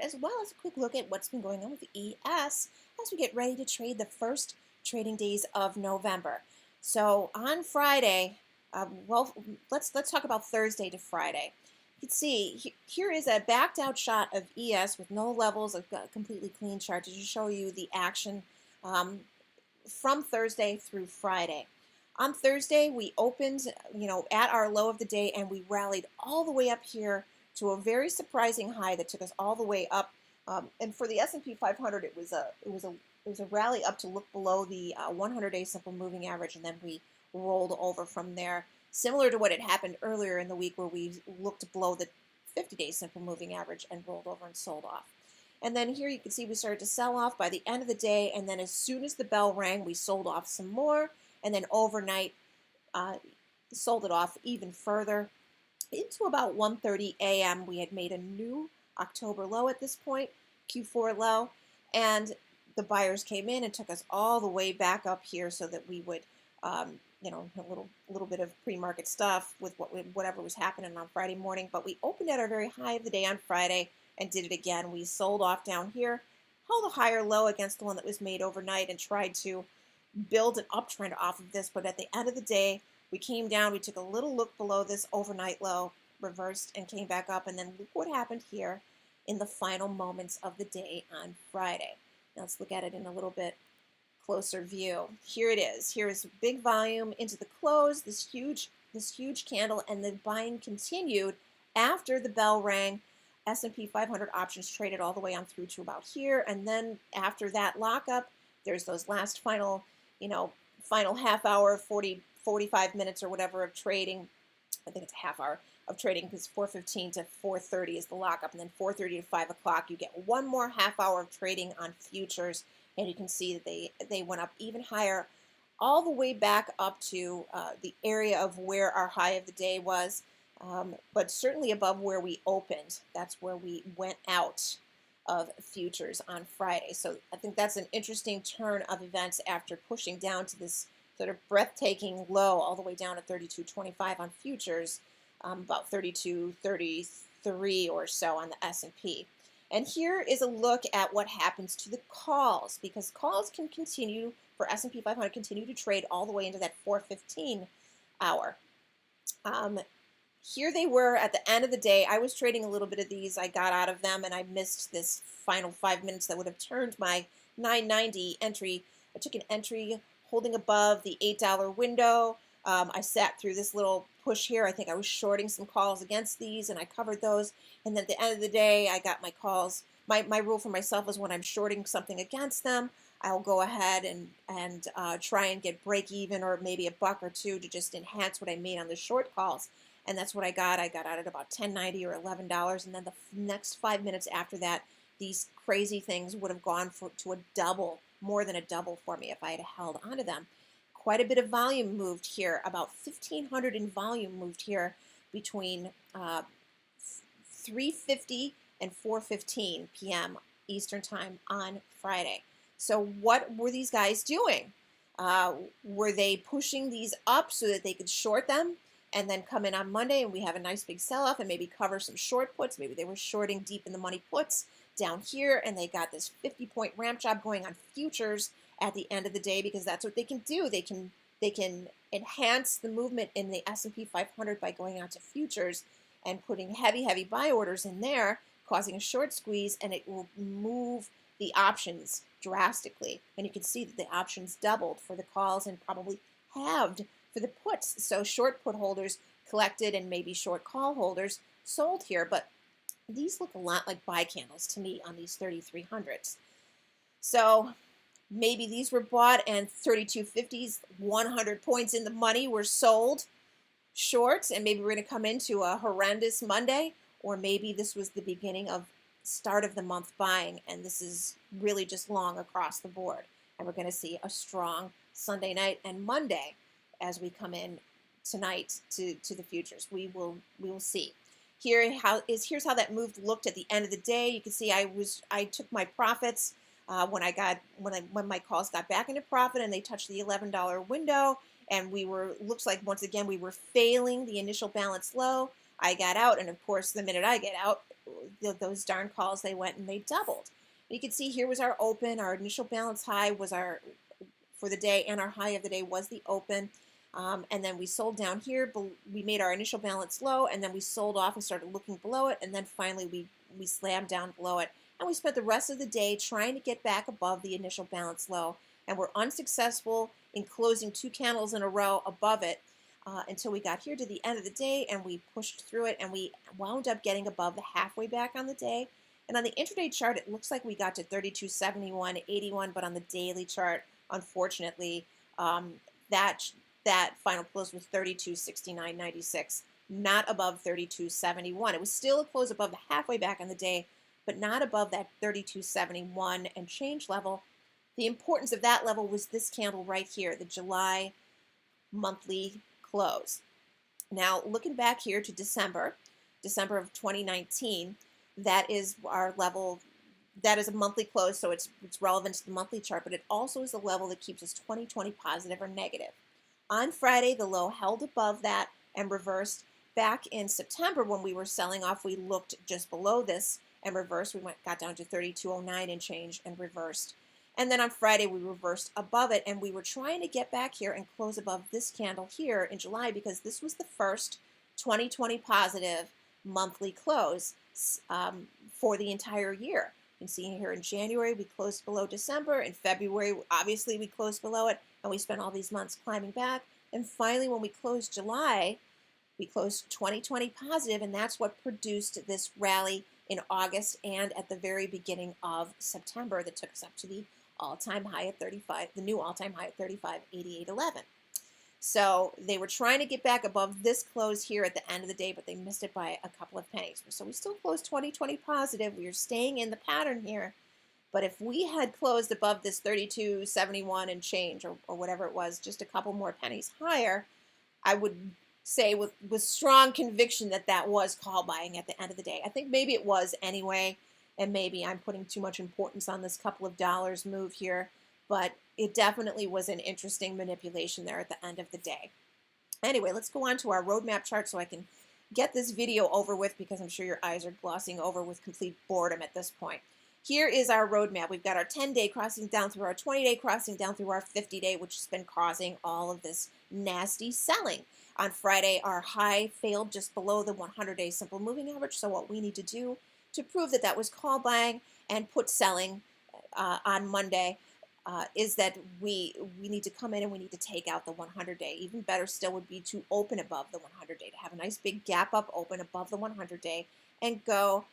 as well as a quick look at what's been going on with ES as we get ready to trade the first trading days of November. So on Friday, let's talk about Thursday to Friday. You can see here is a backed out shot of ES with no levels, a completely clean chart to just show you the action from Thursday through Friday. On Thursday, we opened, at our low of the day, and we rallied all the way up here to a very surprising high that took us all the way up. And for the S&P 500, it was a rally up to look below the 100-day simple moving average, and then we rolled over from there, similar to what had happened earlier in the week where we looked below the 50-day simple moving average and rolled over and sold off. And then here you can see we started to sell off by the end of the day, and then as soon as the bell rang, we sold off some more, and then overnight sold it off even further. Into about 1:30 a.m., we had made a new October low at this point, Q4 low, and the buyers came in and took us all the way back up here so that we would, a little bit of pre-market stuff with whatever was happening on Friday morning. But we opened at our very high of the day on Friday and did it again. We sold off down here, held a higher low against the one that was made overnight, and tried to build an uptrend off of this. But at the end of the day, we came down, we took a little look below this overnight low, reversed and came back up, and then look what happened here in the final moments of the day on Friday. Now let's look at it in a little bit closer view. Here it is. Here is big volume into the close, this huge candle, and the buying continued after the bell rang. S&P 500 options traded all the way on through to about here, and then after that lockup, there's those last final half hour, 45 minutes or whatever of trading. I think it's a half hour of trading because 4:15 to 4:30 is the lockup, and then 4:30 to 5 o'clock you get one more half hour of trading on futures, and you can see that they went up even higher, all the way back up to the area of where our high of the day was, but certainly above where we opened. That's where we went out of futures on Friday. So I think that's an interesting turn of events after pushing down to this sort of breathtaking low all the way down to 32.25 on futures, about 32.33 or so on the S&P. And here is a look at what happens to the calls, because calls can continue for S&P 500 continue to trade all the way into that 4:15 hour. Here they were at the end of the day. I was trading a little bit of these. I got out of them, and I missed this final 5 minutes that would have turned my 990 entry. I took an entry holding above the $8 window. I sat through this little push here. I think I was shorting some calls against these, and I covered those. And then at the end of the day, I got my calls. My rule for myself is when I'm shorting something against them, I'll go ahead and try and get break even or maybe a buck or two to just enhance what I made on the short calls. And that's what I got. I got out at about $10.90 or $11, and then the next 5 minutes after that, these crazy things would have gone to a double, more than a double for me if I had held onto them. Quite a bit of volume moved here, about 1,500 in volume moved here between 3:50 and 4:15 p.m. Eastern Time on Friday. So what were these guys doing? Were they pushing these up so that they could short them and then come in on Monday and we have a nice big sell-off and maybe cover some short puts? Maybe they were shorting deep in the money puts down here, and they got this 50-point ramp job going on futures at the end of the day, because that's what they can do. They can enhance the movement in the S&P 500 by going out to futures and putting heavy buy orders in there, causing a short squeeze, and it will move the options drastically. And you can see that the options doubled for the calls and probably halved for the puts. So short put holders collected and maybe short call holders sold here, but these look a lot like buy candles to me on these 3300s. So maybe these were bought and 3250s, 100 points in the money, were sold short, and maybe we're going to come into a horrendous Monday, or maybe this was the beginning of start of the month buying, and this is really just long across the board, and we're going to see a strong Sunday night and Monday as we come in tonight to the futures. We will see. Here's how that move looked at the end of the day. You can see I took my profits when my calls got back into profit and they touched the $11 window, and looks like once again we were failing the initial balance low. I got out, and of course the minute I get out, those darn calls, they went and they doubled. You can see here was our open. Our initial balance high was our for the day, and our high of the day was the open. And then we sold down here. We made our initial balance low, and then we sold off and started looking below it, and then finally we slammed down below it. And we spent the rest of the day trying to get back above the initial balance low, and we're unsuccessful in closing 2 candles in a row above it until we got here to the end of the day, and we pushed through it, and we wound up getting above the halfway back on the day. And on the intraday chart, it looks like we got to 32.71.81, but on the daily chart, unfortunately, that final close was 32.69.96, not above 32.71. It was still a close above the halfway back on the day, but not above that 32.71 and change level. The importance of that level was this candle right here, the July monthly close. Now, looking back here to December of 2019, that is our level. That is a monthly close, so it's relevant to the monthly chart, but it also is the level that keeps us 20/20 positive or negative. On Friday, the low held above that and reversed. Back in September, when we were selling off, we looked just below this and reversed. We got down to 32.09 and change and reversed. And then on Friday, we reversed above it, and we were trying to get back here and close above this candle here in July, because this was the first 20/20 positive monthly close for the entire year. You can see here in January, we closed below December. In February, obviously, we closed below it, and we spent all these months climbing back. And finally, when we closed July, we closed 20/20 positive, and that's what produced this rally in August and at the very beginning of September that took us up to the all-time high at 35, the new all-time high at 35.8811. So they were trying to get back above this close here at the end of the day, but they missed it by a couple of pennies. So we still closed 20/20 positive. We are staying in the pattern here. But if we had closed above this 32.71 and change, or whatever it was, just a couple more pennies higher, I would say with strong conviction that that was call buying at the end of the day. I think maybe it was anyway, and maybe I'm putting too much importance on this couple of dollars move here, but it definitely was an interesting manipulation there at the end of the day. Anyway, let's go on to our roadmap chart so I can get this video over with, because I'm sure your eyes are glossing over with complete boredom at this point. Here is our roadmap. We've got our 10-day crossing down through our 20-day crossing down through our 50-day, which has been causing all of this nasty selling. On Friday, our high failed just below the 100-day simple moving average. So what we need to do to prove that that was call buying and put selling on Monday is that we need to come in and we need to take out the 100-day. Even better still would be to open above the 100-day, to have a nice big gap up open above the 100-day and go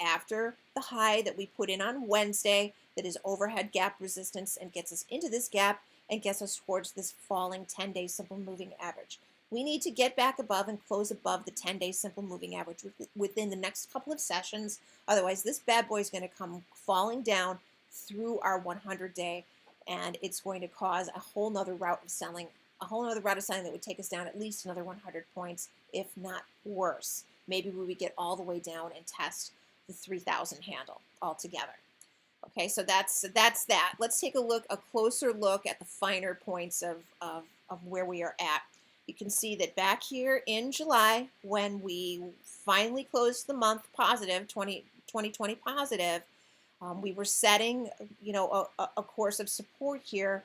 after the high that we put in on Wednesday that is overhead gap resistance and gets us into this gap and gets us towards this falling 10-day simple moving average. We need to get back above and close above the 10-day simple moving average within the next couple of sessions. Otherwise, this bad boy is going to come falling down through our 100-day, and it's going to cause a whole nother route of selling, that would take us down at least another 100 points, if not worse. Maybe we would get all the way down and test the 3,000 handle altogether. Okay, so that's that. Let's take a closer look at the finer points of where we are at. You can see that back here in July, when we finally closed the month positive, 2020 positive, we were setting, a course of support here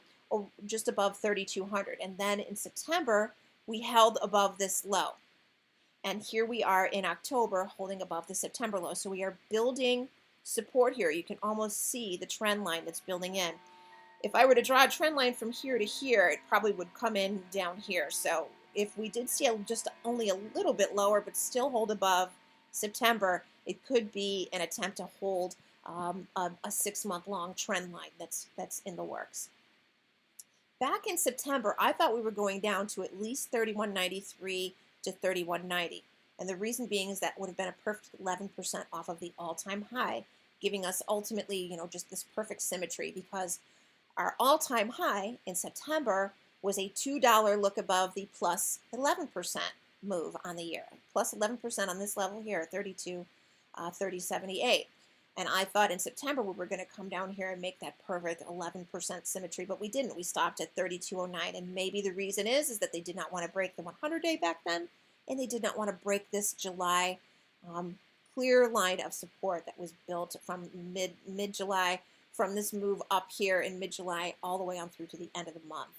just above 3,200. And then in September, we held above this low. And here we are in October holding above the September low. So we are building support here. You can almost see the trend line that's building in. If I were to draw a trend line from here to here, it probably would come in down here. So if we did see just only a little bit lower, but still hold above September, it could be an attempt to hold a 6-month long trend line that's in the works. Back in September, I thought we were going down to at least 31.93 to 31.90. And the reason being is that would have been a perfect 11% off of the all-time high, giving us ultimately, just this perfect symmetry, because our all-time high in September was a $2 look above the plus 11% move on the year. Plus 11% on this level here, 30.78. And I thought in September we were going to come down here and make that perfect 11% symmetry, but we didn't. We stopped at 32.09, and maybe the reason is that they did not want to break the 100-day back then, and they did not want to break this July clear line of support that was built from mid-July, from this move up here in mid-July all the way on through to the end of the month.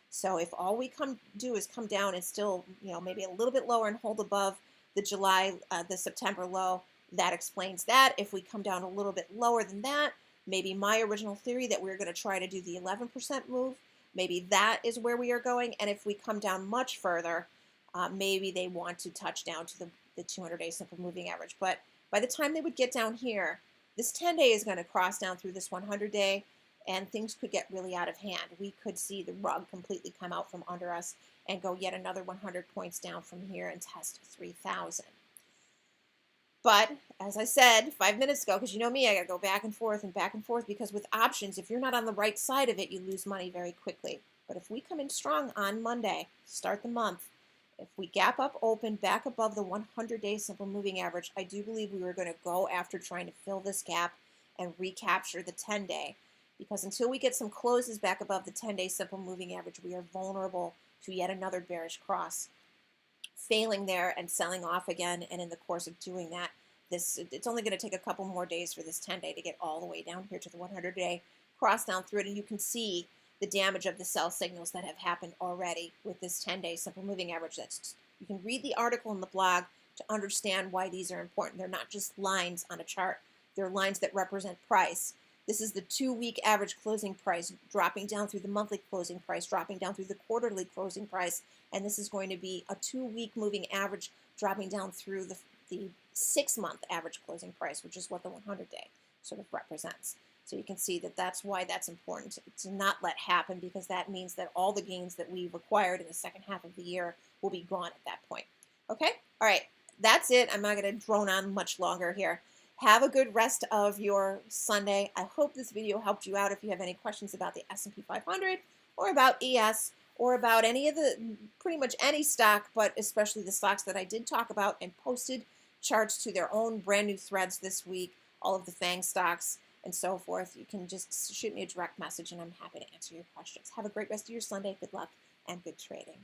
So if all we do is come down and still, maybe a little bit lower and hold above the September low, that explains that. If we come down a little bit lower than that, maybe my original theory that we were going to try to do the 11% move, maybe that is where we are going. And if we come down much further, maybe they want to touch down to the 200-day simple moving average. But by the time they would get down here, this 10-day is going to cross down through this 100-day, and things could get really out of hand. We could see the rug completely come out from under us and go yet another 100 points down from here and test 3,000. But as I said 5 minutes ago, because you know me, I got to go back and forth, because with options, if you're not on the right side of it, you lose money very quickly. But if we come in strong on Monday, start the month, if we gap up open back above the 100-day simple moving average, I do believe we were going to go after trying to fill this gap and recapture the 10-day. Because until we get some closes back above the 10-day simple moving average, we are vulnerable to yet another bearish cross. Failing there and selling off again, and in the course of doing that, it's only going to take a couple more days for this 10-day to get all the way down here to the 100-day, cross down through it, and you can see the damage of the sell signals that have happened already with this 10-day simple moving average. You can read the article in the blog to understand why these are important. They're not just lines on a chart. They're lines that represent price. This is the 2-week average closing price dropping down through the monthly closing price, dropping down through the quarterly closing price, and this is going to be a 2-week moving average dropping down through the 6-month average closing price, which is what the 100-day sort of represents. So you can see that that's why that's important to not let happen, because that means that all the gains that we've acquired in the second half of the year will be gone at that point. Okay? All right. That's it. I'm not going to drone on much longer here. Have a good rest of your Sunday. I hope this video helped you out. If you have any questions about the S&P 500 or about ES or about pretty much any stock, but especially the stocks that I did talk about and posted charts to their own brand new threads this week, all of the FANG stocks and so forth, you can just shoot me a direct message and I'm happy to answer your questions. Have a great rest of your Sunday. Good luck and good trading.